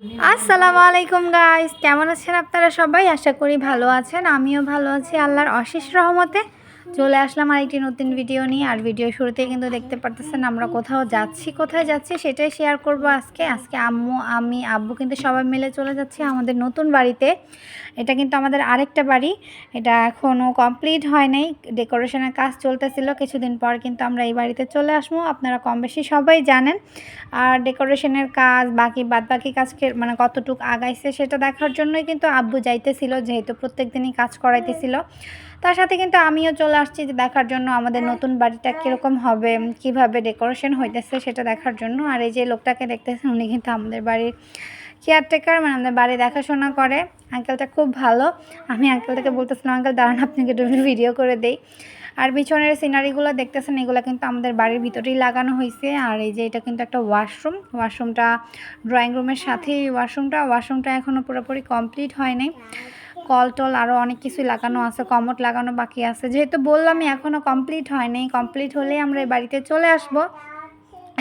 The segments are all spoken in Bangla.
আসসালামু আলাইকুম গাইস, কেমন আছেন আপনারা সবাই? আশা করি ভালো আছেন। আমিও ভালো আছি আল্লাহর অশেষ রহমতে। চলে আসলাম আরেকটি নতুন ভিডিও নিয়ে। আর ভিডিও শুরুতেই কিন্তু দেখতে পারতেছেন আমরা কোথায় যাচ্ছি সেটাই শেয়ার করব আজকে আম্মু, আমি, আব্বু কিন্তু সবাই মিলে চলে যাচ্ছি আমাদের নতুন বাড়িতে। এটা কিন্তু আমাদের আরেকটা বাড়ি, এটা এখনও কমপ্লিট হয় নাই, ডেকোরেশনের কাজ চলতেছিল। কিছুদিন পর কিন্তু আমরা এই বাড়িতে চলে আসবো, আপনারা কম বেশি সবাই জানেন। আর ডেকোরেশনের কাজ বাকি কাজকে মানে কতটুক আগাইছে সেটা দেখার জন্যই কিন্তু আব্বু যাইতেছিল, যেহেতু প্রত্যেক দিনই কাজ করাইতেছিল। তার সাথে কিন্তু আমিও চলে আসছি যে দেখার জন্য আমাদের নতুন বাড়িটা কীরকম হবে, কিভাবে ডেকোরেশন হইতেছে সেটা দেখার জন্য। আর এই যে লোকটাকে দেখতেছেন উনি কিন্তু আমাদের বাড়ির কেয়ারটেকার, মানে আমাদের বাড়ি দেখাশোনা করে। আঙ্কেলটা খুব ভালো। আমি আঙ্কেলটাকে বলতেছিলাম, আঙ্কেল দাঁড়ান আপনাকে একটু ভিডিও করে দেই। আর পিছনের সিনারিগুলো দেখতেছেন, এগুলো কিন্তু আমাদের বাড়ির ভিতরেই লাগানো হয়েছে। আর এই যে এটা কিন্তু একটা ওয়াশরুমটা ড্রয়িং রুমের সাথেই ওয়াশরুমটা এখনও পুরোপুরি কমপ্লিট হয়নি। কল টল আরও অনেক কিছুই লাগানো আছে, কমোড লাগানো বাকি আছে। যেহেতু বললামই এখনও কমপ্লিট হয়নি, কমপ্লিট হলেই আমরা এই বাড়িতে চলে আসবো।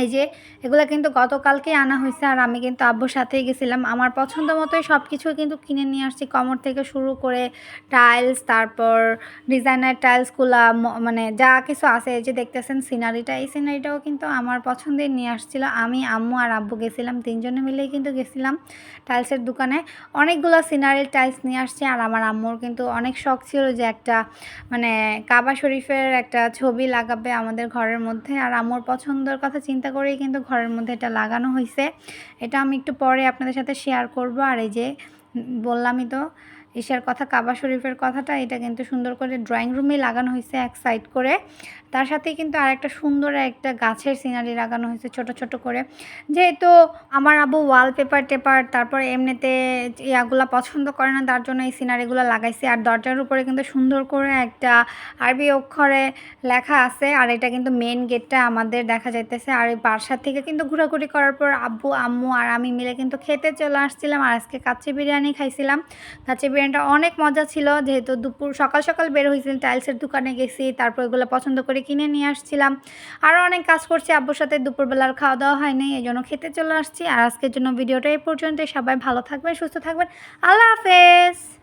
এই যে এগুলো কিন্তু গতকালকেই আনা হয়েছে। আর আমি কিন্তু আব্বুর সাথেই গেছিলাম, আমার পছন্দ মতোই সব কিছু কিন্তু কিনে নিয়ে আসছি। কমোড থেকে শুরু করে টাইলস, তারপর ডিজাইনার টাইলসগুলা, মানে যা কিছু আছে। এই যে দেখতেছেন সিনারিটা, এই সিনারিটাও কিন্তু আমার পছন্দের নিয়ে আসছিল। আমি, আম্মু আর আব্বু গেছিলাম, তিনজনে মিলেই কিন্তু গেছিলাম টাইলসের দোকানে। অনেকগুলো সিনারির টাইলস নিয়ে আসছে। আর আমার আম্মুর কিন্তু অনেক শখ ছিল যে একটা মানে কাবা শরীফের একটা ছবি লাগাবে আমাদের ঘরের মধ্যে। আর আম্মুর পছন্দের কথা চিন্তা করেই কিন্তু ঘরের মধ্যে এটা লাগানো হয়েছে। এটা আমি একটু পরে আপনাদের সাথে শেয়ার করব। আর এই যে বললামই তো ইশার কথা, কাবা শরীফের কথাটা, এটা কিন্তু সুন্দর করে ড্রয়িং রুমে লাগানো হয়েছে এক সাইড করে। তার সাথেই কিন্তু আরেকটা সুন্দর একটা গাছের সিনারি লাগানো হয়েছে ছোট ছোট করে। যেহেতু আমার আব্বু ওয়ালপেপার তারপর এমনিতে ইয়াগুলো পছন্দ করে না, তার জন্য এই সিনারিগুলো লাগাইছে। আর দরজার উপরে কিন্তু সুন্দর করে একটা আরবি অক্ষরে লেখা আছে। আর এটা কিন্তু মেন গেটটা আমাদের দেখা যাইতেছে। আর এই বাসার থেকে কিন্তু ঘোরাঘুরি করার পর আব্বু, আম্মু আর আমি মিলে কিন্তু খেতে চলে আসছিলাম। আর আজকে কাচ্চি বিরিয়ানি খাইছিলাম। কাচ্চি বিরিয়ানিটা অনেক মজা ছিল। যেহেতু সকাল সকাল বের হয়েছিলাম, টাইলসের দোকানে গেছি, তারপর এগুলো পছন্দ করে কিনে নিয়ে আসছিলাম। আরও অনেক কাজ করছি আব্বুর সাথে, দুপুরবেলার খাওয়া দাওয়া হয়নি, এই জন্য খেতে চলে আসছি। আর আজকের জন্য ভিডিওটা এই পর্যন্তই। সবাই ভালো থাকবেন, সুস্থ থাকবেন। আল্লাহ হাফেজ।